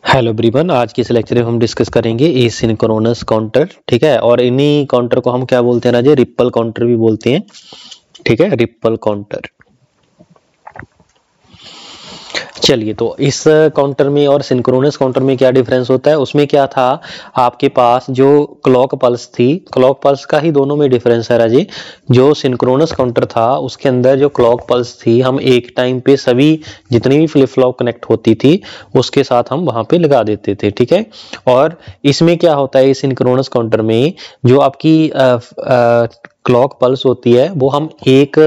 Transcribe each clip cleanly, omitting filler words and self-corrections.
Hello everyone, आज के इस लेक्चर में हम डिस्कस करेंगे एसिंक्रोनस काउंटर। ठीक है, और इन्हीं काउंटर को हम क्या बोलते हैं राजे, रिपल काउंटर भी बोलते हैं। ठीक है, रिपल काउंटर। चलिए, तो इस काउंटर में और सिंक्रोनस काउंटर में क्या डिफरेंस होता है, उसमें क्या था, आपके पास जो क्लॉक पल्स थी, क्लॉक पल्स का ही दोनों में डिफरेंस है राजी। जो सिंक्रोनस काउंटर था उसके अंदर जो क्लॉक पल्स थी, हम एक टाइम पे सभी जितनी भी फ्लिप फ्लॉप कनेक्ट होती थी उसके साथ हम वहां पे लगा देते थे। ठीक है, और इसमें क्या होता है, सिंक्रोनस काउंटर में जो आपकी क्लॉक पल्स होती है वो हम एक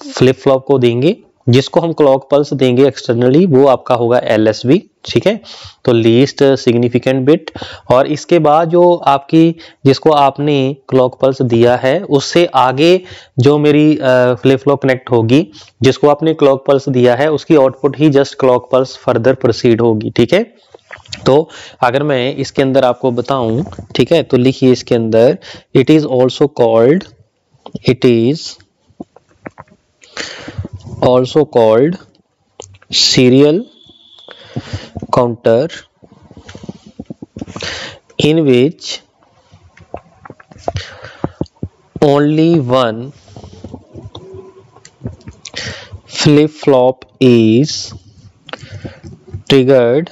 फ्लिप फ्लॉप को देंगे, जिसको हम क्लॉक पल्स देंगे एक्सटर्नली, वो आपका होगा एलएसबी। ठीक है, तो लीस्ट सिग्निफिकेंट बिट। और इसके बाद जो आपकी जिसको आपने क्लॉक पल्स दिया है उससे आगे जो मेरी फ्लिप फ्लॉप कनेक्ट होगी, जिसको आपने क्लॉक पल्स दिया है उसकी आउटपुट ही just clock pulse further proceed होगी। ठीक है, तो अगर मैं इसके अंदर आपको बताऊं, ठीक है, तो लिखिए इसके अंदर, it is also called serial counter, in which only one flip flop is triggered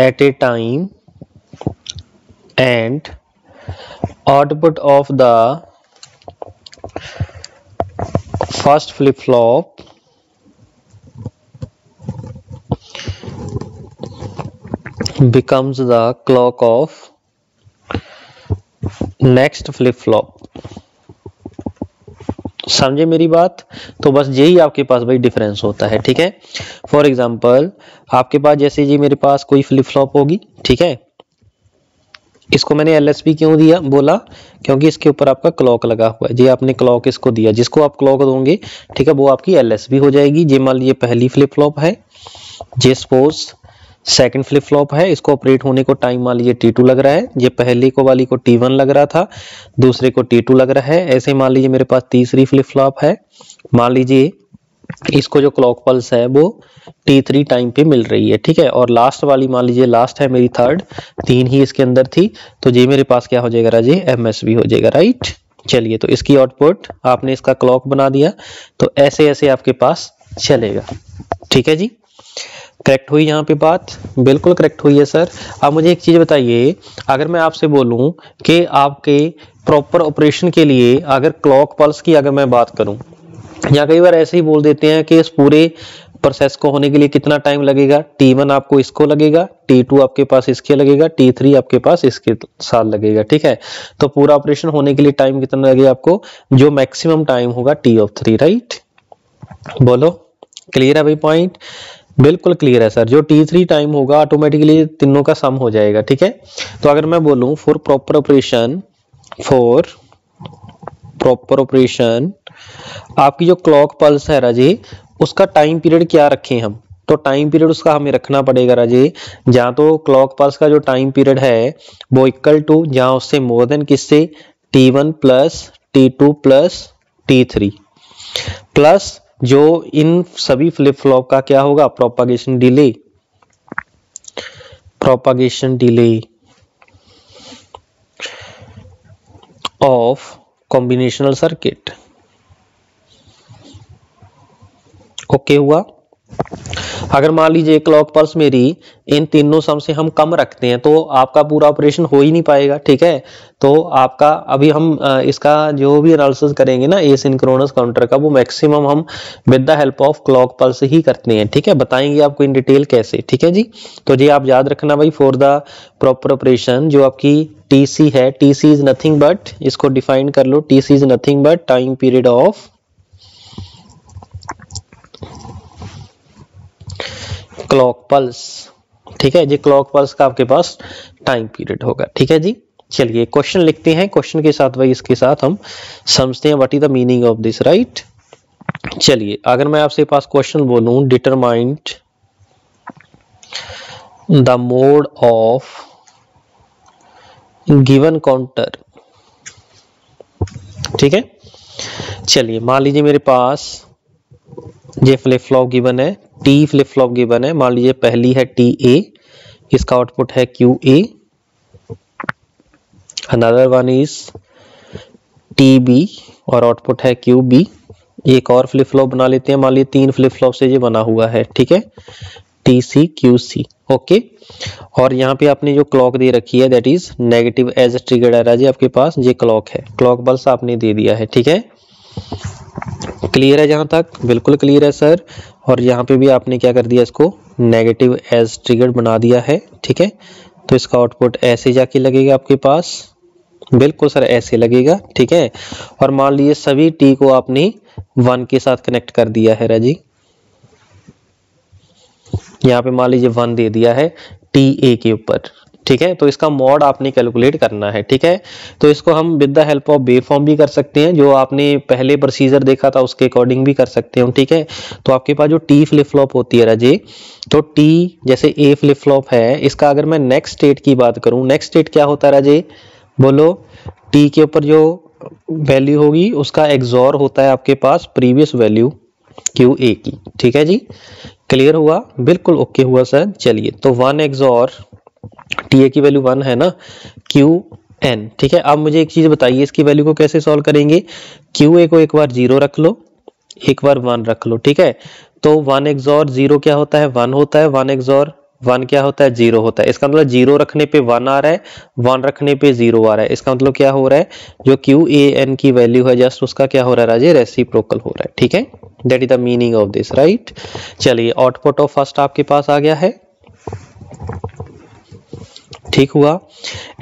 at a time and output of the first flip flop becomes the clock of next flip flop। समझे मेरी बात? तो बस यही आपके पास भाई difference होता है। ठीक है, फॉर एग्जांपल आपके पास जैसे ये मेरे पास कोई फ्लिप फ्लॉप होगी, ठीक है, इसको मैंने एलएसबी क्यों दिया बोला, क्योंकि इसके ऊपर आपका क्लॉक लगा हुआ है। जी आपने क्लॉक इसको दिया, जिसको आप क्लॉक दोगे, ठीक है, वो आपकी एलएसबी हो जाएगी। ये मान लीजिए पहली फ्लिप फ्लॉप है, जे सपोज सेकंड फ्लिप फ्लॉप है, इसको ऑपरेट होने को टाइम मान लीजिए T2 लग रहा है, ये पहले को वाली को T1 लग रहा था, दूसरे को T2 लग रहा है। ऐसे मान लीजिए मेरे पास तीसरी फ्लिप फ्लॉप है, मान लीजिए इसको जो क्लॉक पल्स है वो T3 टाइम पे मिल रही है। ठीक है, और लास्ट वाली मान लीजिए लास्ट है मेरी थर्ड, तीन ही इसके अंदर थी, तो ये मेरे पास क्या हो जाएगा राजे, एमएसबी हो जाएगा। राइट, चलिए, तो इसकी आउटपुट आपने इसका क्लॉक बना दिया, तो ऐसे ऐसे आपके पास चलेगा। ठीक है जी, करेक्ट हुई यहाँ पे बात? बिल्कुल करेक्ट हुई है सर। अब मुझे एक चीज बताइए, अगर मैं आपसे बोलूं कि आपके प्रॉपर ऑपरेशन के लिए अगर क्लॉक पल्स की अगर मैं बात करूं, या कई बार ऐसे ही बोल देते हैं कि इस पूरे प्रोसेस को होने के लिए कितना टाइम लगेगा, T1 आपको इसको लगेगा, T2 आपके पास इसके लगेगा, T3 आपके पास इसके साथ लगेगा। ठीक है, तो पूरा ऑपरेशन होने के लिए टाइम कितना लगेगा आपको, जो मैक्सिमम टाइम होगा T(3)। राइट, बोलो क्लियर है भाई पॉइंट? बिल्कुल क्लियर है सर। जो T3 टाइम होगा ऑटोमेटिकली तीनों का सम हो जाएगा। ठीक है, तो अगर मैं बोलूं फॉर प्रॉपर ऑपरेशन आपकी जो क्लॉक पल्स है राजे, उसका टाइम पीरियड क्या रखें हम, तो टाइम पीरियड उसका हमें रखना पड़ेगा राजे, जहां तो क्लॉक पल्स का जो टाइम पीरियड है वो इक्वल टू, जहां उससे मोर देन किससे, T1 plus T2 plus T3 plus जो इन सभी फ्लिप फ्लॉप का क्या होगा, propagation delay of combinational circuit. Okay हुआ? अगर मान लीजिए क्लॉक पल्स मेरी इन तीनों सम से हम कम रखते हैं तो आपका पूरा ऑपरेशन हो ही नहीं पाएगा। ठीक है, तो आपका अभी हम इसका जो भी एनालिसिस करेंगे ना एसिंक्रोनस काउंटर का, वो मैक्सिमम हम with the help of clock pulse ही करते हैं। ठीक है, बताएंगे आपको इन डिटेल कैसे। ठीक है जी, तो ये आप याद रखना भाई, फॉर द प्रॉपर ऑपरेशन जो आपकी TC है, TC इज नथिंग बट, इसको डिफाइन कर लो, TC is nothing but time period of clock pulse. ठीक है, ये क्लॉक पल्स का आपके पास टाइम पीरियड होगा। ठीक है जी, चलिए क्वेश्चन लिखते हैं, क्वेश्चन के साथ भाई इसके साथ हम समझते हैं what is the meaning of this. Right, चलिए अगर मैं आपसे पास क्वेश्चन बोलूं, determined the mode of given counter. ठीक है, चलिए मान लीजिए मेरे पास ये फ्लिप फ्लॉप गिवन है टी फ्लिप फ्लॉप गिवन है, मान लीजिए पहली है टी ए, इसका आउटपुट है Q A, another one is T B और आउटपुट है क्यू बी। एक और फ्लिप फ्लॉप बना लेते हैं, मान लीजिए 3 फ्लिप फ्लॉप से ये बना हुआ है, ठीक है, T C Q C, okay. और यहाँ पे आपने जो क्लॉक दे रखी है that is negative edge triggered error जी आपके पास, ये क्लॉक है, क्लॉक पल्स आपने दे दिया है, ठीक है। क्लियर है जहां तक? बिल्कुल क्लियर है सर। और यहाँ पे भी आपने क्या कर दिया, इसको नेगेटिव एज ट्रिगर्ड बना दिया है, ठीक है। तो इसका आउटपुट ऐसे जाके लगेगा आपके पास, बिल्कुल सर ऐसे लगेगा, ठीक है। और मान लीजिए सभी टी को आपने 1 के साथ कनेक्ट कर दिया है राजी, यहाँ पे मान लीजिए 1 दे दिया है टी ए के ऊपर, ठीक है। तो इसका मॉड आपने कैलकुलेट करना है, ठीक है। तो इसको हम with the help of waveform भी कर सकते हैं, जो आपने पहले प्रोसीजर देखा था उसके अकॉर्डिंग भी कर सकते हैं, ठीक है। तो आपके पास जो टी फ्लिप फ्लॉप होती है राजे, तो टी जैसे ए फ्लिप फ्लॉप है, इसका अगर मैं नेक्स्ट स्टेट की बात करूं, नेक्स्ट स्टेट क्या होता है राजे, बोलो। टी के ऊपर जो वैल्यू होगी उसका एक्सॉर होता है आपके पास प्रीवियस वैल्यू क्यू ए की, ठीक है जी। क्लियर हुआ? बिल्कुल ओके हुआ सर। चलिए, तो 1 एक्सॉर टी ए की वैल्यू 1 है ना, क्यू एन, ठीक है। अब मुझे एक चीज बताइए, इसकी वैल्यू को कैसे सॉल्व करेंगे? क्यू ए को एक बार 0 रख लो, एक बार 1 रख लो, ठीक है। तो 1 एक्सॉर 0 क्या होता है? 1 होता है। 1 एक्सॉर 1 क्या होता है? 0 होता है। इसका मतलब 0 रखने पे 1 आ रहा है, 1 रखने पे 0 आ रहा है। इसका मतलब क्या हो रहा है, जो क्यू ए एन की वैल्यू है जस्ट उसका क्या हो रहा है राजे, रेसिप्रोकल हो रहा है, ठीक है। That is the meaning of this, right. चलिए, आउटपुट ऑफ फर्स्ट आपके पास आ गया है, ठीक हुआ।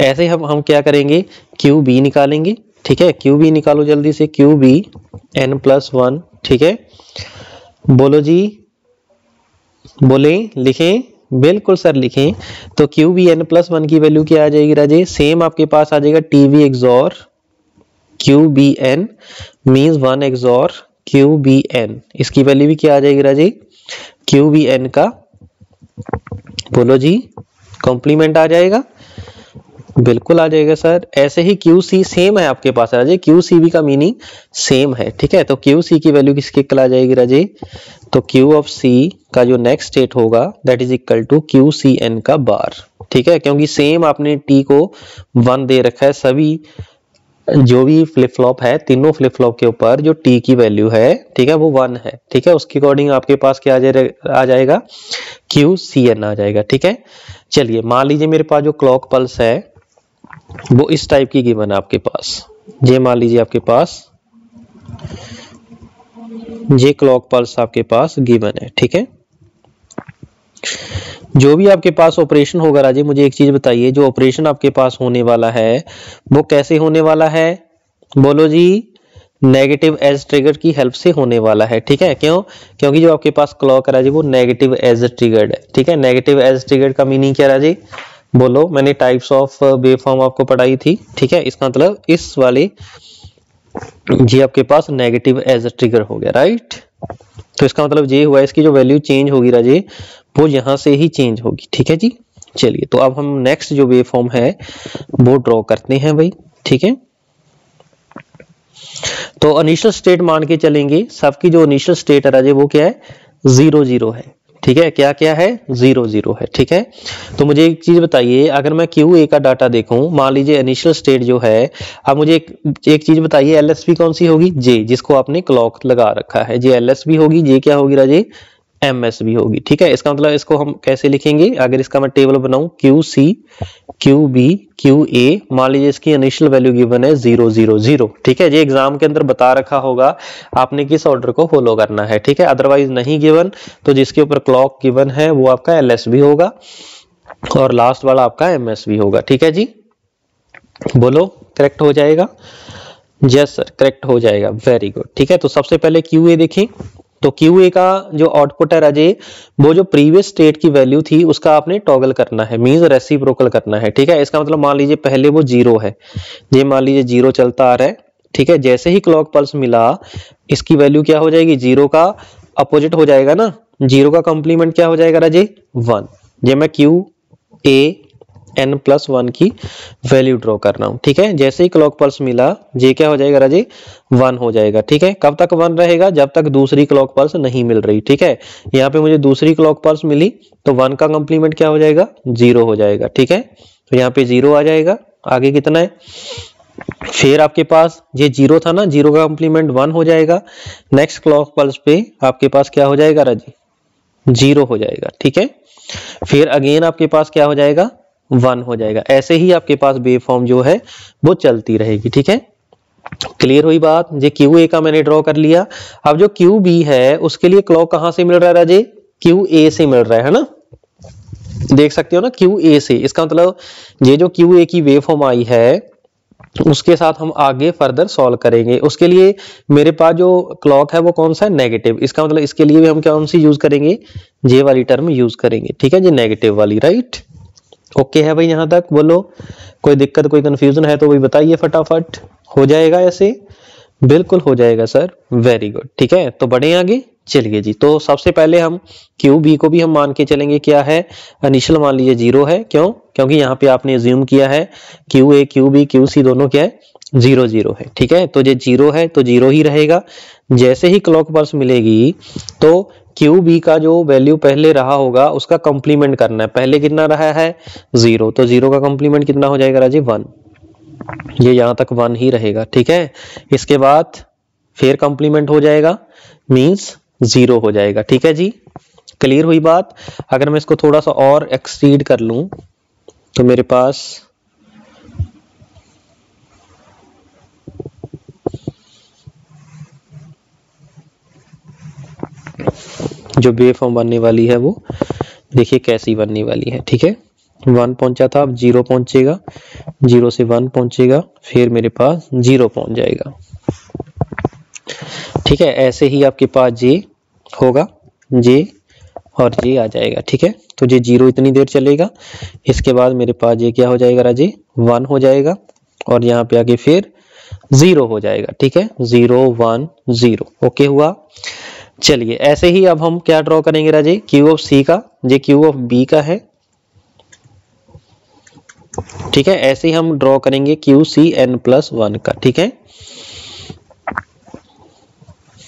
ऐसे हम क्या करेंगे, क्यू बी निकालेंगे, ठीक है। क्यू बी निकालो जल्दी से, क्यू बी एन प्लस 1, ठीक है। बोलो जी, बोले, लिखें, बिल्कुल सर लिखें। तो क्यू बी एन प्लस 1 की वैल्यू क्या आ जाएगी राजे, सेम आपके पास आ जाएगा T V XOR Q B N, means 1 XOR Q B N, इसकी वैल्यू भी क्या आ जाएगी राजे, क्यू बी एन का, बोलो जी, कॉम्प्लीमेंट आ जाएगा, बिल्कुल आ जाएगा सर। ऐसे ही क्यू सी सेम है आपके पास राजे, क्यू सी बी का मीनिंग सेम है, ठीक है। तो क्यू सी की वैल्यू किसके इक्वल आ जाएगी राजे, तो क्यू ऑफ सी का जो नेक्स्ट स्टेट होगा that is equal to Q C N का बार, ठीक है। क्योंकि सेम आपने टी को 1 दे रखा है, सभी जो भी फ्लिप फ्लॉप है, तीनों फ्लिप फ्लॉप के ऊपर जो टी की वैल्यू है, ठीक है, वो 1 है, ठीक है। उसके अकॉर्डिंग आपके पास क्या आ जाएगा, क्यू सी एन आ जाएगा, ठीक है। चलिए, मान लीजिए मेरे पास जो क्लॉक पल्स है वो इस टाइप की गिवन है आपके पास, ये मान लीजिए आपके पास ये क्लॉक पल्स आपके पास गिवन है, ठीक है। जो भी आपके पास ऑपरेशन होगा राजे, मुझे एक चीज बताइए, जो ऑपरेशन आपके पास होने वाला है वो कैसे होने वाला है, बोलो जी, नेगेटिव एज ट्रिगर की हेल्प से होने वाला है, ठीक है। क्यों? क्योंकि जो आपके पास क्लॉक है राजे वो नेगेटिव एज ट्रिगर्ड है, ठीक है। नेगेटिव एज ट्रिगर्ड का मीनिंग क्या राजे, बोलो, मैंने टाइप्स ऑफ वेवफॉर्म आपको पढ़ाई थी, ठीक है। इसका मतलब इस वाले जी आपके पास नेगेटिव एज ट्रिगर हो गया, राइट। तो इसका मतलब ये हुआ, इसकी जो वैल्यू चेंज होगी राजे वो यहां से ही चेंज होगी, ठीक है जी। चलिए, तो अब हम नेक्स्ट जो वेवफॉर्म है वो ड्रॉ करते हैं भाई, ठीक है। तो इनिशियल स्टेट मान के चलेंगे, सबकी जो इनिशियल स्टेट है राजे वो क्या है, 0 0 है, ठीक है। क्या क्या है, 0 0 है, ठीक है। तो मुझे एक चीज बताइए, अगर मैं क्यू ए का डाटा देखूं, मान लीजिए इनिशियल स्टेट जो है, अब मुझे एक चीज बताइए, एलएसबी कौन सी होगी, जे, जिसको आपने क्लॉक लगा रखा है, जे एलएसबी होगी, जे क्या होगी राजे, एमएस भी होगी, ठीक है। इसका मतलब इसको हम कैसे लिखेंगे, अगर इसका मैं टेबल बनाऊं, Q C Q B Q A, मान लीजिए इसकी इनिशियल वैल्यू गिवन है 0 0 0, ठीक है। ये एग्जाम के अंदर बता रखा होगा आपने किस ऑर्डर को फॉलो करना है, ठीक है। अदरवाइज नहीं गिवन तो जिसके ऊपर क्लॉक गिवन है वो आपका एलएस भी होगा और लास्ट वाला आपका एमएस भी होगा, ठीक है जी। बोलो, करेक्ट हो जाएगा? यस सर, करेक्ट हो जाएगा, वेरी गुड, ठीक है। तो सबसे पहले क्यू ए देखें, तो क्यू ए का जो आउटपुट है राजे, वो जो प्रीवियस स्टेट की वैल्यू थी उसका आपने टॉगल करना है, मींस रेसिप्रोकल करना है, ठीक है। इसका मतलब मान लीजिए पहले वो 0 है, ये मान लीजिए 0 चलता आ रहा है, ठीक है। जैसे ही क्लॉक पल्स मिला, इसकी वैल्यू क्या हो जाएगी, 0 का अपोजिट हो जाएगा ना, 0 का कॉम्प्लीमेंट क्या हो जाएगा राजे, 1। ये मैं क्यू ए n+1 की वैल्यू ड्रॉ कर रहा हूं। ठीक है, जैसे ही क्लॉक पल्स मिला जे क्या हो जाएगा राजे 1 हो जाएगा। ठीक है, कब तक 1 रहेगा, जब तक दूसरी क्लॉक पल्स नहीं मिल रही। ठीक है, यहाँ पे मुझे दूसरी क्लॉक पल्स मिली तो 1 का कंप्लीमेंट क्या हो जाएगा 0 हो जाएगा। ठीक है, तो यहाँ पे 0 आ जाएगा। आगे कितना है, फिर आपके पास ये 0 था ना, 0 का कंप्लीमेंट 1 हो जाएगा। नेक्स्ट क्लॉक पल्स पे आपके पास क्या हो जाएगा राजी 0 हो जाएगा। ठीक है, फिर अगेन आपके पास क्या हो जाएगा 1 हो जाएगा। ऐसे ही आपके पास वेव फॉर्म जो है वो चलती रहेगी। ठीक है, क्लियर हुई बात। ये क्यू ए का मैंने ड्रॉ कर लिया। अब जो क्यू बी है उसके लिए क्लॉक कहां से मिल रहा है राजे, क्यू ए से मिल रहा है ना, देख सकते हो ना क्यू ए से। इसका मतलब ये जो क्यू ए की वेव फॉर्म आई है उसके साथ हम आगे फर्दर सॉल्व करेंगे। उसके लिए मेरे पास जो क्लॉक है वो कौन सा है नेगेटिव। इसका मतलब इसके लिए भी हम कौन सी यूज करेंगे, जे वाली टर्म यूज करेंगे। ठीक है जी, नेगेटिव वाली। राइट, ओके है भाई, यहां तक बोलो कोई दिक्कत कोई कंफ्यूजन है तो वही बताइए फटाफट। हो जाएगा ऐसे, बिल्कुल हो जाएगा सर, वेरी गुड। ठीक है, तो बढ़े आगे, चलिए जी। तो सबसे पहले हम क्यू बी को भी हम मान के चलेंगे क्या है, इनिशियल मान लीजिए 0 है। क्यों, क्योंकि यहाँ पे आपने अज्यूम किया है Q A Q B Q C दोनों क्या है 0 0 है। ठीक है, तो ये 0 है तो 0 ही रहेगा। जैसे ही क्लॉक पल्स मिलेगी तो क्यू बी का जो वैल्यू पहले रहा होगा उसका कंप्लीमेंट करना है। पहले कितना रहा है 0, तो 0 का कंप्लीमेंट कितना हो जाएगा राजी 1। ये यहां तक 1 ही रहेगा। ठीक है, इसके बाद फिर कंप्लीमेंट हो जाएगा मींस 0 हो जाएगा। ठीक है जी, क्लियर हुई बात। अगर मैं इसको थोड़ा सा और एक्सटीड कर लूं तो मेरे पास जो वेव फॉर्म बनने वाली है वो देखिए कैसी बनने वाली है। ठीक है, 1 पहुंचा था, अब 0 पहुंचेगा, 0 से 1 पहुंचेगा, फिर मेरे पास 0 पहुंच जाएगा। ठीक है, ऐसे ही आपके पास जे होगा, जे और जे आ जाएगा। ठीक है, तो ये 0 इतनी देर चलेगा, इसके बाद मेरे पास ये क्या हो जाएगा राजे 1 हो जाएगा और यहाँ पे आके फिर 0 हो जाएगा। ठीक है, 0 1 0, ओके हुआ। चलिए ऐसे ही अब हम क्या ड्रॉ करेंगे राजे, क्यू ऑफ सी का, ये क्यू ऑफ बी का है। ठीक है, ऐसे ही हम ड्रॉ करेंगे क्यू सी n+1 का। ठीक है,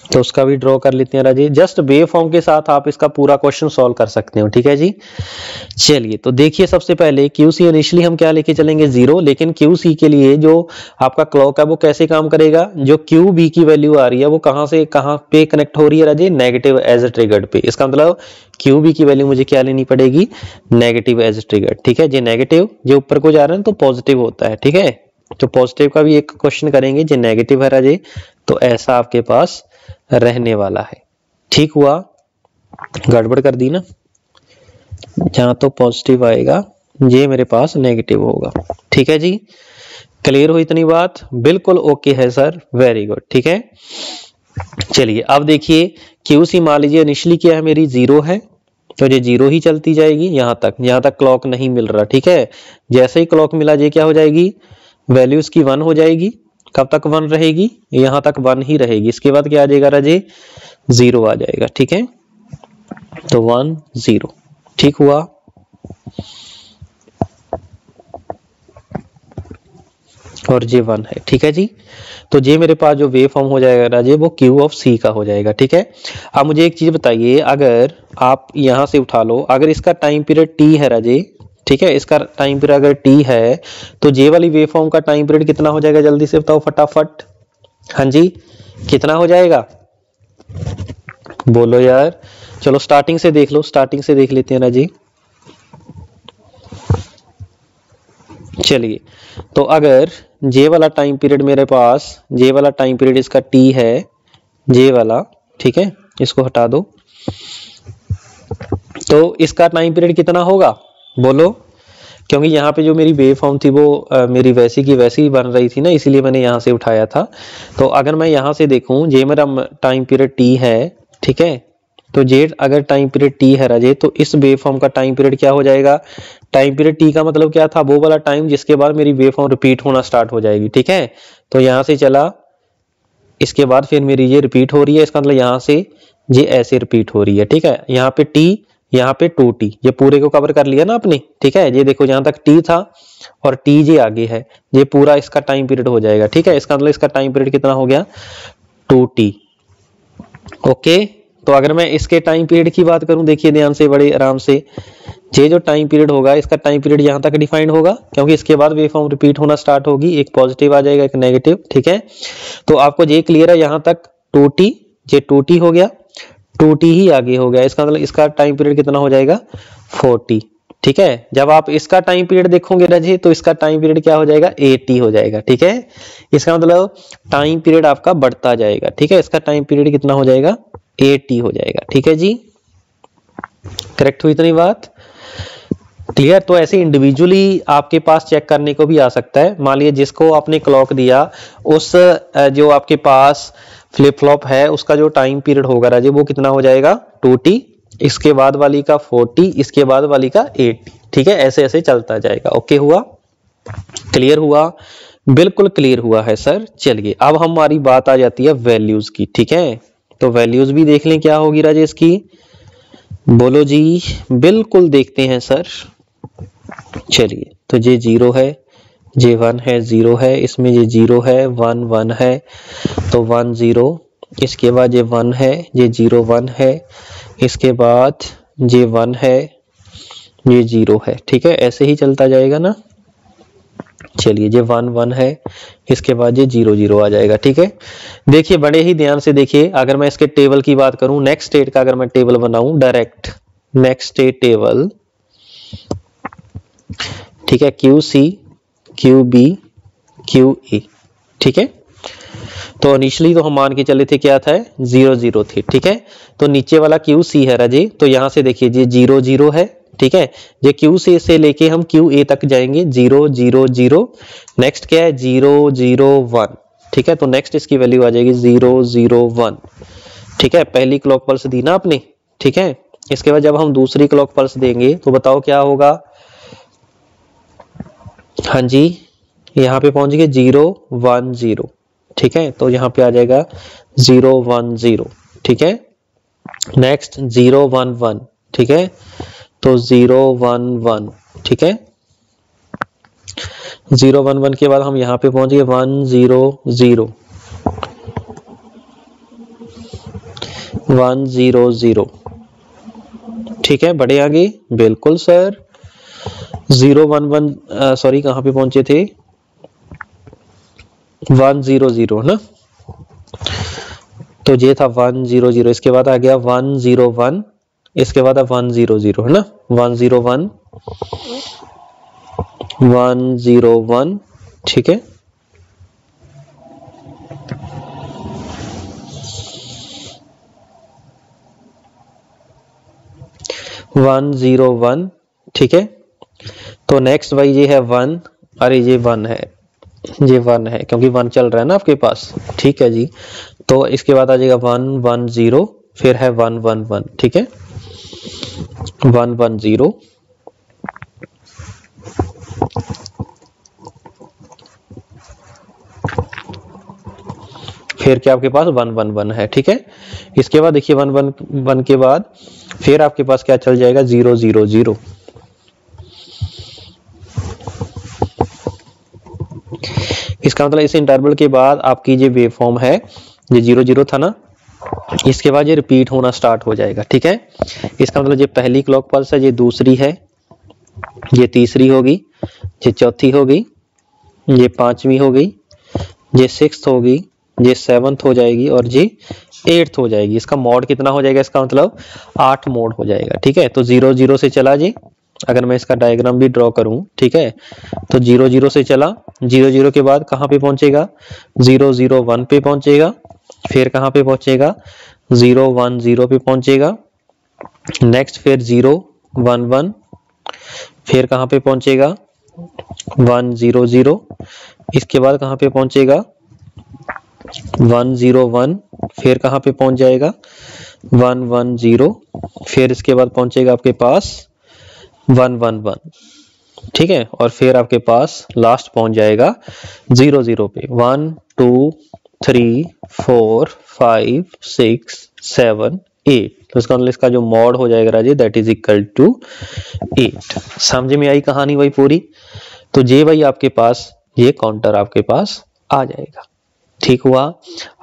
तो उसका भी ड्रॉ कर लेते हैं राजे। जस्ट वेव फॉर्म के साथ आप इसका पूरा क्वेश्चन सॉल्व कर सकते हो। ठीक है जी, चलिए तो देखिए सबसे पहले QC इनिशियली हम क्या लेके चलेंगे 0, लेकिन QC के लिए जो आपका क्लॉक है वो कैसे काम करेगा, जो QB की वैल्यू आ रही है वो कहां से कहां पे कनेक्ट हो रही है राजे, नेगेटिव एज ट्रिगर्ड पे। इसका मतलब QB की वैल्यू मुझे क्या लेनी पड़ेगी, नेगेटिव एज ट्रिगर्ड। ठीक है, जो नेगेटिव जो ऊपर को जा रहे हैं तो पॉजिटिव होता है। ठीक है, तो पॉजिटिव का भी एक क्वेश्चन करेंगे, जो नेगेटिव है राजे तो ऐसा आपके पास रहने वाला है। ठीक हुआ, गड़बड़ कर दी ना, जहां तो पॉजिटिव आएगा ये मेरे पास नेगेटिव होगा। ठीक है जी, क्लियर हुई इतनी बात, बिल्कुल ओके है सर, वेरी गुड। ठीक है, चलिए अब देखिए QC मान लीजिए इनिशियली क्या है मेरी 0 है, तो ये 0 ही चलती जाएगी यहां तक क्लॉक नहीं मिल रहा। ठीक है, जैसे ही क्लॉक मिला ये क्या हो जाएगी, वैल्यू इसकी 1 हो जाएगी। कब तक 1 रहेगी, यहां तक 1 ही रहेगी। इसके बाद क्या आ जाएगा राजे 0 आ जाएगा। ठीक है, तो 1 0, ठीक हुआ। और जे 1 है। ठीक है जी, तो ये मेरे पास जो वेव फॉर्म हो जाएगा राजे वो क्यू ऑफ सी का हो जाएगा। ठीक है, अब मुझे एक चीज बताइए, अगर आप यहां से उठा लो, अगर इसका टाइम पीरियड टी है राजे, ठीक है, इसका टाइम पीरियड अगर टी है तो जे वाली वेव फॉर्म का टाइम पीरियड कितना हो जाएगा, जल्दी से बताओ फटाफट। हाँ जी, कितना हो जाएगा, बोलो यार। चलो स्टार्टिंग से देख लो, स्टार्टिंग से देख लेते हैं ना जी। चलिए, तो अगर जे वाला टाइम पीरियड मेरे पास, जे वाला टाइम पीरियड इसका टी है, जे वाला, ठीक है, इसको हटा दो, तो इसका टाइम पीरियड कितना होगा बोलो, क्योंकि यहाँ पे जो मेरी वेव फॉर्म थी वो मेरी वैसी की वैसी ही बन रही थी ना, इसीलिए मैंने यहाँ से उठाया था। तो अगर मैं यहाँ से देखूं, ये मेरा टाइम पीरियड टी है, ठीक है, तो जे अगर टाइम पीरियड टी है राजे, तो इस वेव फॉर्म का टाइम पीरियड क्या हो जाएगा, टाइम पीरियड टी का मतलब क्या था, वो वाला टाइम जिसके बाद मेरी वेव फॉर्म रिपीट होना स्टार्ट हो जाएगी। ठीक है, तो यहाँ से चला, इसके बाद फिर मेरी ये रिपीट हो रही है, इसका मतलब यहाँ से ये ऐसे रिपीट हो रही है। ठीक है, यहाँ पे टी, यहाँ पे 2t, ये पूरे को कवर कर लिया ना आपने, ठीक है। ये देखो जहां तक t था और t जे आगे है, ये पूरा इसका टाइम पीरियड हो जाएगा, ठीक है। इसका मतलब इसका टाइम पीरियड कितना हो गया 2t। ओके, तो अगर मैं इसके टाइम पीरियड की बात करूं, देखिए ध्यान से बड़े आराम से, ये जो टाइम पीरियड होगा इसका टाइम पीरियड यहां तक डिफाइंड होगा, क्योंकि इसके बाद वेवफॉर्म रिपीट होना स्टार्ट होगी, एक पॉजिटिव आ जाएगा एक नेगेटिव, ठीक है। तो आपको ये क्लियर है, यहां तक 2t, ये 2t हो गया, 2t ही आगे हो गया, इसका मतलब इसका टाइम पीरियड कितना हो जाएगा 4t, ठीक है। जब आप इसका टाइम पीरियड देखोगे राजे, तो इसका टाइम पीरियड क्या हो जाएगा 8t हो जाएगा, ठीक है। इसका मतलब टाइम पीरियड आपका बढ़ता जाएगा, ठीक है। इसका टाइम पीरियड कितना हो जाएगा 8t हो जाएगा, ठीक है जी। करेक्ट हुई इतनी बात क्लियर। तो ऐसे इंडिविजुअली आपके पास चेक करने को भी आ सकता है। मान लीजिए जिसको आपने क्लॉक दिया, उस जो आपके पास फ्लिप फ्लॉप है उसका जो टाइम पीरियड होगा राजे वो कितना हो जाएगा 2t, इसके बाद वाली का 4t, इसके बाद वाली का 8t, ठीक है। ऐसे ऐसे चलता जाएगा। ओके हुआ, क्लियर हुआ, बिल्कुल क्लियर हुआ है सर। चलिए अब हमारी बात आ जाती है वैल्यूज की, ठीक है। तो वैल्यूज भी देख लें क्या होगी राजे इसकी, बोलो जी। बिल्कुल देखते हैं सर। चलिए, तो ये 0 है, ये 1 है, 0 है, इसमें ये 0 है, 1 1 है, तो 1 0, इसके बाद ये 1 है, ये 0 1 है, इसके बाद ये 1 है, ये 0 है, ठीक है। ऐसे ही चलता जाएगा ना। चलिए, ये 1 1 है, इसके बाद ये 0 0 आ जाएगा, ठीक है। देखिए बड़े ही ध्यान से देखिए, अगर मैं इसके टेबल की बात करूं, नेक्स्ट स्टेट का अगर मैं टेबल बनाऊं डायरेक्ट, नेक्स्ट स्टेट टेबल, ठीक है, QC QB QA, ठीक है। तो इनिशियली तो हम मान के चले थे क्या था 0 0 थे, ठीक है। तो नीचे वाला QC है राजे, तो यहां से देखिए ये 0 0 है, ठीक है। ये QC से लेके हम QA तक जाएंगे 0 0 0, नेक्स्ट क्या है 0 0 1, ठीक है। तो नेक्स्ट इसकी वैल्यू आ जाएगी 0 0 1, ठीक है। पहली क्लॉक पल्स दी ना आपने, ठीक है। इसके बाद जब हम दूसरी क्लॉक पल्स देंगे तो बताओ क्या होगा, हाँ जी, यहाँ पे पहुंच गए 0 1 0, ठीक है। तो यहाँ पे आ जाएगा 0 1 0, ठीक है। नेक्स्ट 0 1 1, ठीक है। तो 0 1 1, ठीक है। 0 1 1 के बाद हम यहाँ पे पहुंच गए 1 0 0, 1 0 0, ठीक है। बड़े आगे, बिल्कुल सर। 0 1 1, सॉरी कहां पे पहुंचे थे 1 0 0 ना, तो ये था 1 0 0, इसके बाद आ गया 1 0 1, इसके बाद 1 0 0 है ना, 1 0 1 1 0 1, ठीक है। वन 0 1, ठीक है। तो नेक्स्ट भाई ये है 1, अरे ये 1 है, ये 1 है क्योंकि 1 चल रहा है ना आपके पास, ठीक है जी। तो इसके बाद आ जाएगा 1 1 0, फिर है 1 1 1, ठीक है, 1 1 0, फिर क्या आपके पास 1 1 1 है, ठीक है। इसके बाद देखिए 1 1 1 के बाद फिर आपके पास क्या चल जाएगा 0 0 0, इसका मतलब इस इंटरवल के बाद आपकी ये वेव फॉर्म है, ये 0 0 था ना, इसके बाद ये रिपीट होना स्टार्ट हो जाएगा, ठीक है। इसका मतलब ये पहली क्लॉक पल्स है, ये दूसरी है, ये तीसरी होगी, ये चौथी होगी, ये पांचवी हो गई, ये सिक्स्थ होगी, ये सेवंथ हो जाएगी और ये एट्थ हो जाएगी। इसका मोड कितना हो जाएगा, इसका मतलब 8 मोड हो जाएगा, ठीक है। तो 0 0 से चला जी, अगर मैं इसका डायग्राम भी ड्रॉ करूं, ठीक है, तो 0 0 से चला, 0 0 के बाद कहां पे पहुंचेगा 0 0 1 पे पहुंचेगा, फिर कहां पे पहुंचेगा 0 1 0 पे पहुंचेगा, नेक्स्ट फिर 0 1 1, फिर कहां पे पहुंचेगा 1 0 0, इसके बाद कहां पे पहुंचेगा 1 0 1, फिर कहां पे पहुंच जाएगा 1 1 0, फिर इसके बाद पहुंचेगा आपके पास 1 1 1, ठीक है। और फिर आपके पास लास्ट पहुंच जाएगा 0 0 पे, 1 2 3 4 5 6 7 8, तो इसका मतलब इसका जो मॉड हो जाएगा राजे दैट इज इक्वल टू 8। समझ में आई कहानी भाई पूरी? तो जे भाई आपके पास ये काउंटर आपके पास आ जाएगा। ठीक हुआ।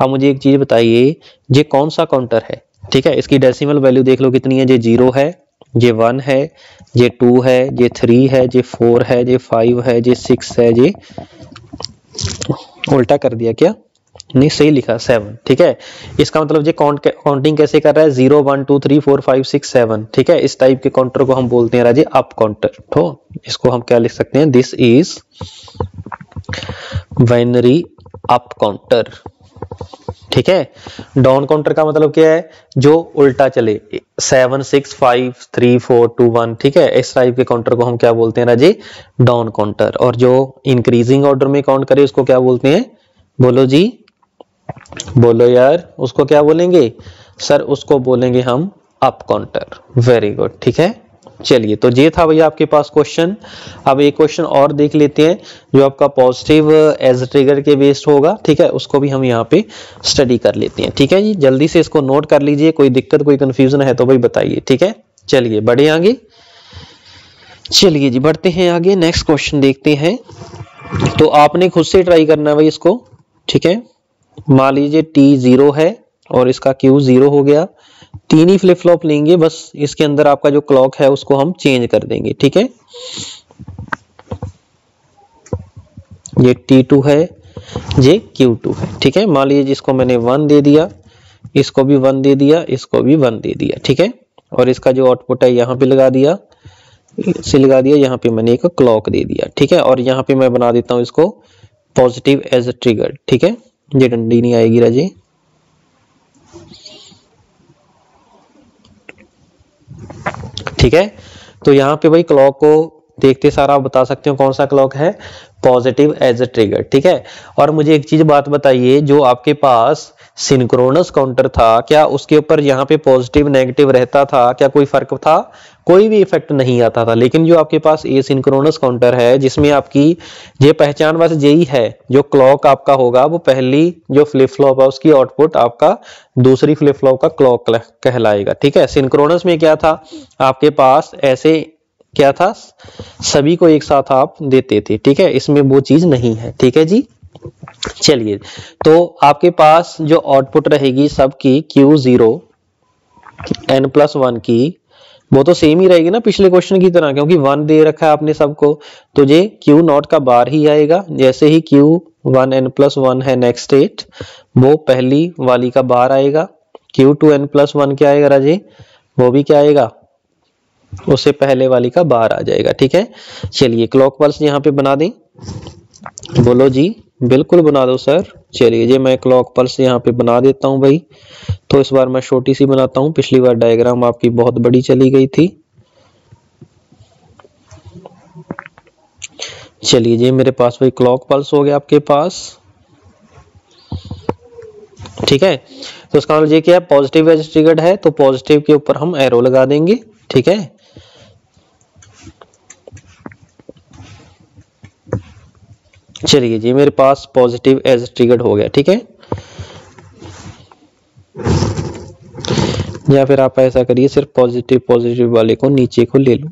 अब मुझे एक चीज बताइए, ये कौन सा काउंटर है? ठीक है, इसकी डेसिमल वैल्यू देख लो कितनी है। ये 0 है, ये 1 है, ये 2 है, ये 3 है, ये 4 है, ये 5 है, ये 6 है, ये उल्टा कर दिया क्या? नहीं, सही लिखा 7। ठीक है, इसका मतलब ये काउंटिंग कैसे कर रहा है? 0 1 2 3 4 5 6 7। ठीक है, इस टाइप के काउंटर को हम बोलते हैं राजे अप काउंटर। तो इसको हम क्या लिख सकते हैं? This is binary up counter. ठीक है, डाउन काउंटर का मतलब क्या है? जो उल्टा चले, 7 6 5 3 4 2 1। ठीक है, इस टाइप के काउंटर को हम क्या बोलते हैं राजे? Down counter. और जो इंक्रीजिंग ऑर्डर में काउंट करे उसको क्या बोलते हैं? बोलो जी, बोलो यार, उसको क्या बोलेंगे? सर उसको बोलेंगे हम अप काउंटर। Very good. ठीक है, चलिए, तो ये था भैया आपके पास क्वेश्चन। अब एक क्वेश्चन और देख लेते हैं जो आपका पॉजिटिव एज ट्रिगर के बेस्ड होगा। ठीक है, उसको भी हम यहाँ पे स्टडी कर लेते हैं। ठीक है जी, जल्दी से इसको नोट कर लीजिए, कोई दिक्कत कोई कंफ्यूजन है तो भाई बताइए। ठीक है, चलिए बढ़े आगे। चलिए जी बढ़ते हैं आगे, नेक्स्ट क्वेश्चन देखते हैं। तो आपने खुद से ट्राई करना है भाई इसको। ठीक है, मान लीजिए T 0 है और इसका Q 0 हो गया। 3 ही फ्लिप फ्लॉप लेंगे, बस इसके अंदर आपका जो क्लॉक है उसको हम चेंज कर देंगे। ठीक है, ये T2 है, ये Q2 है। ठीक है, मान लीजिए जिसको मैंने 1 दे दिया, इसको भी 1 दे दिया, इसको भी 1 दे दिया। ठीक है, और इसका जो आउटपुट है यहाँ पे लगा दिया, इसे लगा दिया, यहाँ पे मैंने एक क्लॉक दे दिया। ठीक है, और यहाँ पे मैं बना देता हूँ इसको पॉजिटिव एज अ ट्रिगर। ठीक है, ये डंडी नहीं आएगी राजे। ठीक है, तो यहाँ पे भाई क्लॉक को देखते सारा आप बता सकते हो कौन सा क्लॉक है? Positive edge a trigger. ठीक है, और मुझे एक चीज बात बताइए, जो आपके पास सिंक्रोनस काउंटर था, क्या उसके ऊपर यहाँ पे पॉजिटिव नेगेटिव रहता था? क्या कोई फर्क था? कोई भी इफेक्ट नहीं आता था। लेकिन जो आपके पास ए सिंक्रोनस काउंटर है, जिसमें आपकी ये पहचान बस यही है, जो क्लॉक आपका होगा वो पहली जो फ्लिप फ्लॉप है उसकी आउटपुट आपका दूसरी फ्लिप फ्लॉप का क्लॉक कहलाएगा। ठीक है, सिंक्रोनस में क्या था आपके पास? ऐसे क्या था, सभी को एक साथ आप देते थे। ठीक है, इसमें वो चीज नहीं है। ठीक है जी, चलिए, तो आपके पास जो आउटपुट रहेगी सबकी Q0 n+1 की, वो तो सेम ही रहेगी ना पिछले क्वेश्चन की तरह, क्योंकि 1 दे रखा है आपने सबको, तो ये Q0 का बार ही आएगा। जैसे ही Q1 n+1 है नेक्स्ट स्टेट, वो पहली वाली का बार आएगा। Q2 n+1 क्या आएगा राजे? वो भी क्या आएगा? उससे पहले वाली का बार आ जाएगा। ठीक है, चलिए क्लॉक पल्स यहाँ पे बना दें। बोलो जी, बिल्कुल बना दो सर। चलिए जी, मैं क्लॉक पल्स यहाँ पे बना देता हूँ भाई। तो इस बार मैं छोटी सी बनाता हूँ, पिछली बार डायग्राम आपकी बहुत बड़ी चली गई थी। चलिए जी, मेरे पास भाई क्लॉक पल्स हो गया आपके पास। ठीक है, तो इसका मतलब ये क्या है? पॉजिटिव एज ट्रिगर्ड है, तो पॉजिटिव के ऊपर हम एरो लगा देंगे। ठीक है, चलिए जी, मेरे पास पॉजिटिव एज ट्रिगर्ड हो गया। ठीक है, या फिर आप ऐसा करिए, सिर्फ पॉजिटिव पॉजिटिव वाले को नीचे को ले लो।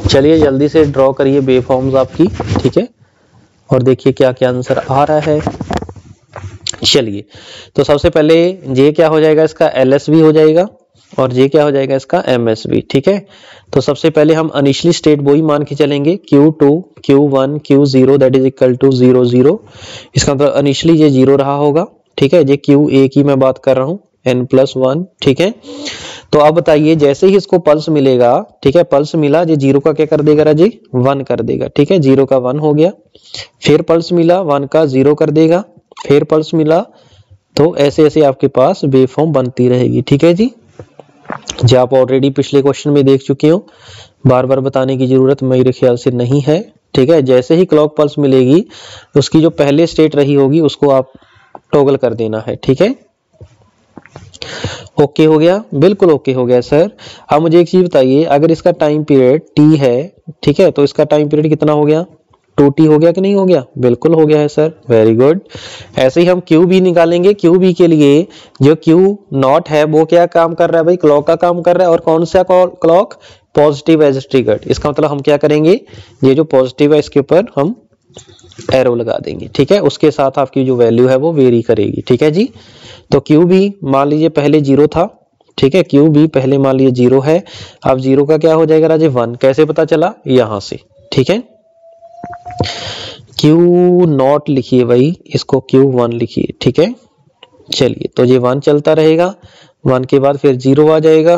चलिए जल्दी से ड्रॉ करिए वेवफॉर्म्स आपकी। ठीक है, और देखिए क्या क्या आंसर आ रहा है। चलिए, तो सबसे पहले ये क्या हो जाएगा? इसका LSB हो जाएगा, और ये क्या हो जाएगा? इसका MSB। ठीक है, तो सबसे पहले हम इनिशियली स्टेट वही मान के चलेंगे, Q2 Q1 Q0 that is equal to 0 0। इसका मतलब इनिशियली ये 0 रहा होगा। ठीक है, ये Q1 की मैं बात कर रहा हूँ, n+1। ठीक है, तो आप बताइए, जैसे ही इसको पल्स मिलेगा, ठीक है, पल्स मिला, ये 0 का क्या कर देगा राजी? 1 कर देगा। ठीक है, 0 का 1 हो गया। फिर पल्स मिला, 1 का 0 कर देगा। फिर पल्स मिला, तो ऐसे ऐसे आपके पास वेवफॉर्म बनती रहेगी। ठीक है जी, जो आप ऑलरेडी पिछले क्वेश्चन में देख चुके हो, बार बार बताने की जरूरत मेरे ख्याल से नहीं है। ठीक है, जैसे ही क्लॉक पल्स मिलेगी, उसकी जो पहले स्टेट रही होगी उसको आप टॉगल कर देना है, ठीक है। ओके हो गया, बिल्कुल ओके हो गया सर। अब मुझे एक चीज बताइए, अगर इसका टाइम पीरियड टी है, ठीक है, तो इसका टाइम पीरियड कितना हो गया, 2t हो गया कि नहीं हो गया, बिल्कुल हो गया है सर, वेरी गुड। ऐसे ही हम क्यू बी निकालेंगे। क्यू बी के लिए जो क्यू नॉट है वो क्या काम कर रहा है भाई, क्लॉक का काम कर रहा है। और कौन सा क्लॉक, पॉजिटिव एज ट्रिगर्ड। इसका मतलब हम क्या करेंगे, ये जो पॉजिटिव है इसके ऊपर हम एरो लगा देंगे, ठीक है। उसके साथ आपकी जो वैल्यू है वो वेरी करेगी, ठीक है जी। तो क्यू बी मान लीजिए पहले 0 था, ठीक है, क्यू बी पहले मान लीजिए 0 है। अब 0 का क्या हो जाएगा राजे, 1। कैसे पता चला, यहां से, ठीक है। क्यू नॉट लिखिए भाई, इसको Q1 लिखिए, ठीक है। चलिए, तो ये 1 चलता रहेगा, 1 के बाद फिर 0 आ जाएगा,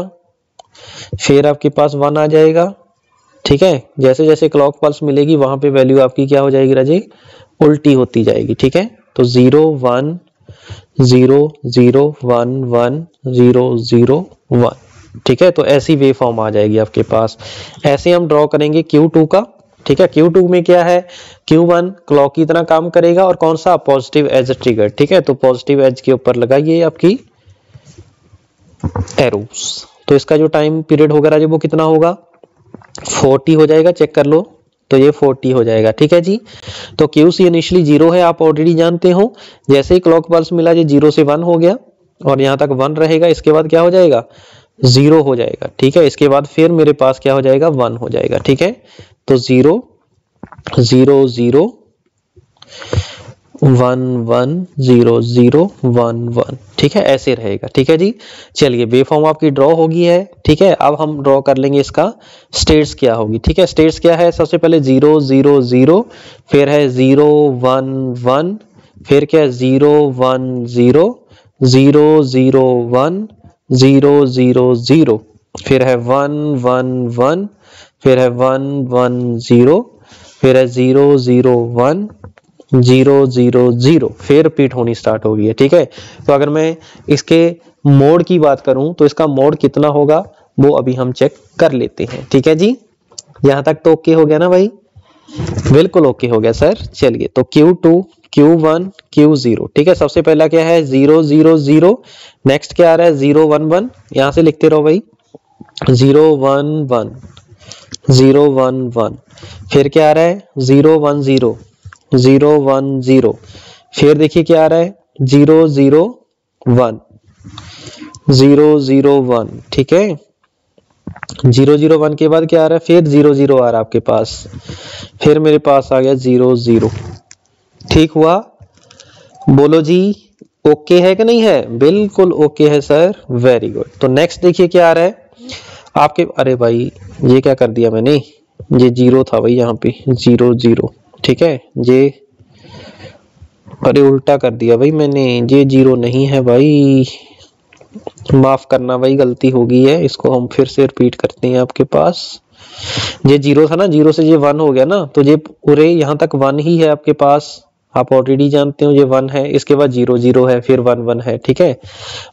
फिर आपके पास 1 आ जाएगा, ठीक है। जैसे जैसे क्लॉक पल्स मिलेगी वहां पे वैल्यू आपकी क्या हो जाएगी राजे, उल्टी होती जाएगी, ठीक है। तो 0 1 0 0 1 1 0 0 1, ठीक है। तो ऐसी वेव फॉर्म आ जाएगी आपके पास। ऐसे हम ड्रॉ करेंगे Q2 का, ठीक है। Q2 में क्या है, Q1 क्लॉक की तरह काम करेगा और कौन सा, पॉजिटिव एज ट्रिगर, ठीक है। तो पॉजिटिव एज के ऊपर लगाइए आपकी एरोस। तो इसका जो टाइम पीरियड होगा राजे वो कितना होगा, 40 हो जाएगा, चेक कर लो। तो ये 40 हो जाएगा, ठीक है जी। तो QC इनिशियली 0 है, आप ऑलरेडी जानते हो। जैसे ही क्लॉक पल्स मिला, ये 0 से 1 हो गया और यहां तक 1 रहेगा। इसके बाद क्या हो जाएगा, 0 हो जाएगा, ठीक है। इसके बाद फिर मेरे पास क्या हो जाएगा, 1 हो जाएगा, ठीक है। तो 0 0 0 1 1 0 0 1 1, ठीक है, ऐसे रहेगा, ठीक है जी। चलिए, वेवफॉर्म आपकी ड्रॉ होगी है, ठीक है। अब हम ड्रॉ कर लेंगे इसका स्टेट्स क्या होगी, ठीक है। स्टेट्स क्या है, सबसे पहले 0 0 0, फिर है 0 1 1, फिर क्या है 0 1 0 0 0 1 0 0 0, फिर है 1 1 1, फिर है 1 1 0, फिर है 0 0 1 0 0 0, फिर रिपीट होनी स्टार्ट होगी है, ठीक है। तो अगर मैं इसके मोड की बात करूं तो इसका मोड कितना होगा वो अभी हम चेक कर लेते हैं, ठीक है जी। यहां तक तो ओके हो गया ना भाई, बिल्कुल ओके हो गया सर। चलिए, तो Q2 Q1 Q0, ठीक है। सबसे पहला क्या है, 0 0 0, नेक्स्ट क्या आ रहा है, 0 1 1, यहां से लिखते रहो भाई, 0 1 1 0 1 1, फिर क्या आ रहा है, 0 1 0 0 1 0, फिर देखिए क्या आ रहा है, 0 0 1 0 0 1, ठीक है। 0 0 1 के बाद क्या आ रहा है, फिर 0 0 आ रहा है आपके पास, फिर मेरे पास आ गया 0 0, ठीक हुआ। बोलो जी, ओके है कि नहीं है, बिल्कुल ओके है सर, वेरी गुड। तो नेक्स्ट देखिए क्या आ रहा है आपके, अरे भाई ये क्या कर दिया मैंने, ये 0 था भाई यहाँ पे, 0 0, ठीक है। ये अरे उल्टा कर दिया भाई मैंने, ये 0 नहीं है भाई, माफ करना भाई, गलती हो गई है। इसको हम फिर से रिपीट करते हैं आपके पास। ये 0 था ना, 0 से ये 1 हो गया ना, तो ये पूरे यहाँ तक 1 ही है आपके पास, आप ऑलरेडी जानते हो ये 1 है। इसके बाद 0 0 है, फिर 1 1 है, ठीक है।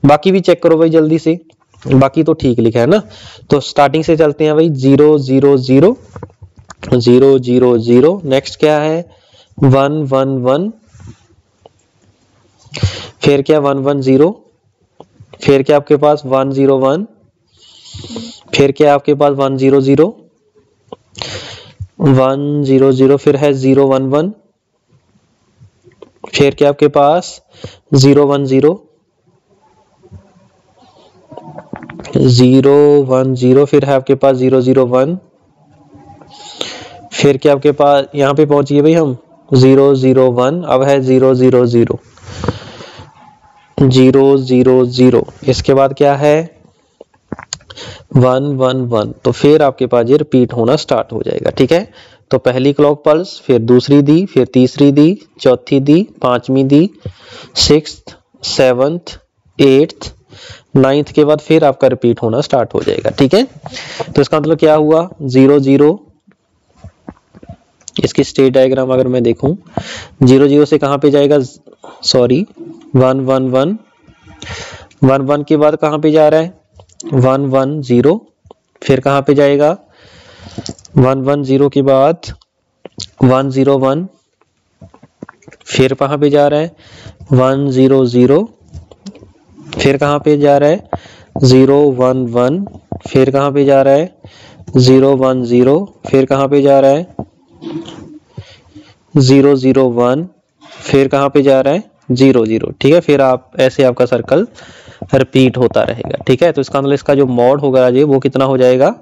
बाकी भी चेक करो भाई जल्दी से, बाकी तो ठीक लिखा है ना। तो स्टार्टिंग से चलते हैं भाई, 0 0 0 0 0 0, नेक्स्ट क्या है, 1 1 1, फिर क्या 1 1 0, फिर क्या आपके पास 1 0 1, फिर क्या आपके पास 1 0 0 1 0 0, फिर है 0 1 1, फिर क्या आपके पास 0 1 0 0 1 0, फिर है आपके पास 0 0 1, फिर क्या आपके पास यहाँ पे पहुंचिए भाई हम 0 0 1, अब है 0 0 0 0 0 0, इसके बाद क्या है 1 1 1, तो फिर आपके पास ये रिपीट होना स्टार्ट हो जाएगा, ठीक है। तो पहली क्लॉक पल्स, फिर दूसरी दी, फिर तीसरी दी, चौथी दी, पांचवी दी, 6th 7th 8th 9th के बाद फिर आपका रिपीट होना स्टार्ट हो जाएगा, ठीक है। तो इसका मतलब क्या हुआ, 0 0, इसकी स्टेट डायग्राम अगर मैं देखूं, 0 0 से कहां पे जाएगा, सॉरी 1 1 1 1 1 के बाद कहां पे जा रहा है, 1 1 0, फिर कहां पे जाएगा 1 1 0 के बाद 1 0 1, फिर कहां पे जा रहा है 1 0 0, फिर कहाँ पे जा रहा है 0 1 1, फिर कहाँ पे जा रहा है 0 1 0, फिर कहाँ पे जा रहा है 0 0 1, फिर कहाँ पे जा रहा है 0 0। ठीक है, फिर आप ऐसे आपका सर्कल रिपीट होता रहेगा। ठीक है, तो इसका मतलब इसका जो मॉड होगा जी वो कितना हो जाएगा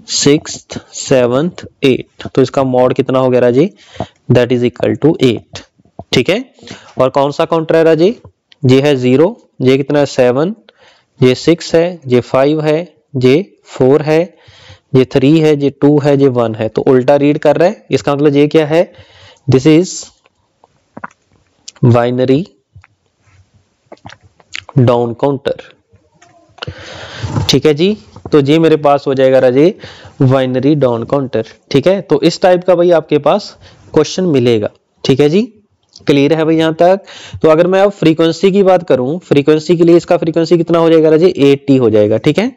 6th 7th 8। तो इसका मॉड कितना हो गया राजी, दैट इज इक्वल टू 8। ठीक है, और कौन सा काउंटर है राजी, ये है 0, ये कितना है 7, ये 6 है, ये 5 है, ये 4 है, ये 3 है, ये 2 है, ये 1 है। तो उल्टा रीड कर रहा है, इसका मतलब ये क्या है, this is binary down counter. ठीक है जी, तो ये मेरे पास हो जाएगा राजे बाइनरी डाउन काउंटर। ठीक है, तो इस टाइप का भाई आपके पास क्वेश्चन मिलेगा। ठीक है जी, क्लियर है भाई यहाँ तक। तो अगर मैं अब फ्रीक्वेंसी की बात करूं, फ्रीक्वेंसी के लिए इसका फ्रीक्वेंसी कितना हो जाएगा राजे 80 हो जाएगा। ठीक है,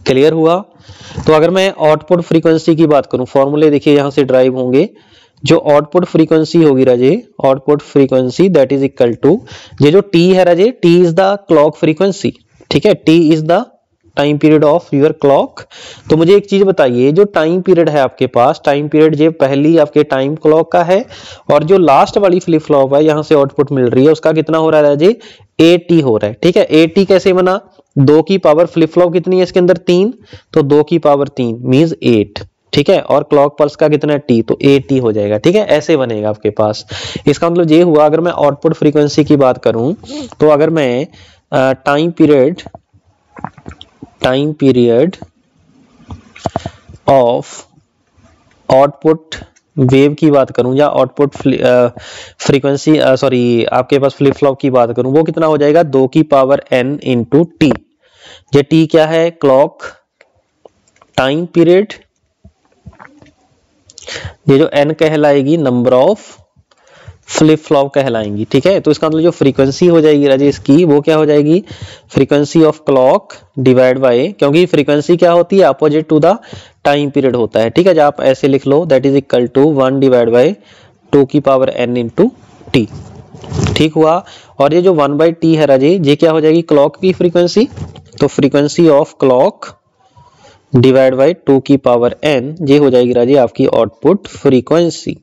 क्लियर हुआ। तो अगर मैं आउटपुट फ्रीक्वेंसी की बात करूं, फॉर्मूले देखिए यहां से ड्राइव होंगे। जो आउटपुट फ्रीक्वेंसी होगी राजे, output frequency that is equal to, ये जो टी है राजे, T is the clock frequency. ठीक है, T is the time period of your clock. तो मुझे एक चीज बताइए, जो टाइम पीरियड है आपके पास, टाइम पीरियड ये पहली आपके टाइम क्लॉक का है, और जो लास्ट वाली फ्लिप फ्लॉप है यहां से आउटपुट मिल रही है उसका कितना हो रहा है जी 80 हो रहा है। ठीक है, 80 कैसे बना, 2 की पावर, फ्लिप फ्लॉप कितनी है इसके अंदर 3, तो 2 की पावर 3 मींस 8। ठीक है, और क्लॉक पल्स का कितना है टी, तो 80 हो जाएगा। ठीक है, ऐसे बनेगा आपके पास। इसका मतलब ये हुआ, अगर मैं आउटपुट फ्रीक्वेंसी की बात करूं, तो अगर मैं time period of output wave की बात करूं, या आउटपुट फ्रीक्वेंसी सॉरी आपके पास फ्लिप फ्लॉप की बात करूं, वो कितना हो जाएगा 2 की पावर n इंटू टी। ये टी क्या है, क्लॉक टाइम पीरियड, ये जो n कहलाएगी नंबर ऑफ फ्लिप फ्लॉप कहलाएंगी। ठीक है, तो इसका मतलब जो फ्रीक्वेंसी हो जाएगी राजी इसकी, वो क्या हो जाएगी, frequency of clock divide by, क्योंकि फ्रीक्वेंसी क्या होती है, opposite to the time period होता है। ठीक है, जब आप ऐसे लिख लो, that is equal to 1 divide by 2 की पावर n इंटू टी। ठीक हुआ। और ये जो 1/t है राजी, ये क्या हो जाएगी, क्लॉक की फ्रीक्वेंसी, तो frequency of clock divide by 2 की पावर n, ये हो जाएगी राजी आपकी आउटपुट फ्रीक्वेंसी।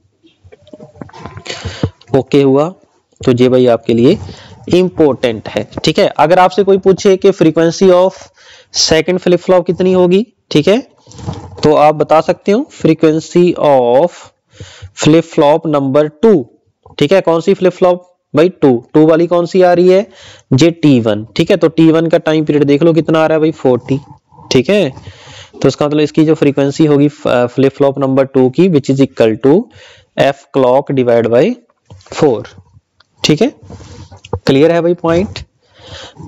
ओके हुआ। तो ये भाई आपके लिए इंपॉर्टेंट है। ठीक है, अगर आपसे कोई पूछे कि frequency of second flip flop कितनी होगी, ठीक है, तो आप बता सकते हो frequency of flip flop number 2। ठीक है, कौन सी फ्लिप फ्लॉप भाई 2 वाली कौन सी आ रही है, जे T1। ठीक है, तो T1 का टाइम पीरियड देख लो कितना आ रहा है भाई 40। ठीक है, तो इसका मतलब इसकी जो फ्रीक्वेंसी होगी फ्लिप फ्लॉप नंबर 2 की, which is equal to f clock divide by 4। ठीक है, क्लियर है भाई पॉइंट,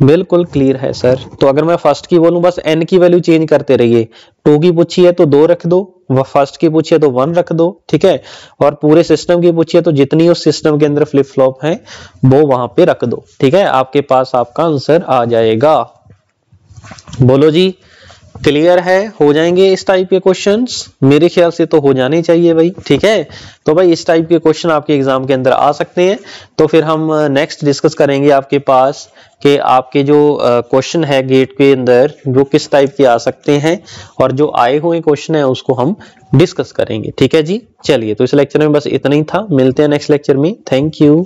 बिल्कुल क्लियर है सर। तो अगर मैं फर्स्ट की बोलूं, बस n की वैल्यू चेंज करते रहिए, 2 की पूछी है तो 2 रख दो, फर्स्ट की पूछी है तो 1 रख दो। ठीक है, और पूरे सिस्टम की पूछी है तो जितनी उस सिस्टम के अंदर फ्लिप फ्लॉप है वो वहां पे रख दो। ठीक है, आपके पास आपका आंसर आ जाएगा। बोलो जी, क्लियर है, हो जाएंगे इस टाइप के क्वेश्चंस, मेरे ख्याल से तो हो जाने चाहिए भाई। ठीक है, तो भाई इस टाइप के क्वेश्चन आपके एग्जाम के अंदर आ सकते हैं। तो फिर हम नेक्स्ट डिस्कस करेंगे आपके पास कि आपके जो क्वेश्चन है गेट के अंदर जो किस टाइप के आ सकते हैं, और जो आए हुए क्वेश्चन है उसको हम डिस्कस करेंगे। ठीक है जी, चलिए तो इस लेक्चर में बस इतना ही था, मिलते हैं नेक्स्ट लेक्चर में। Thank you.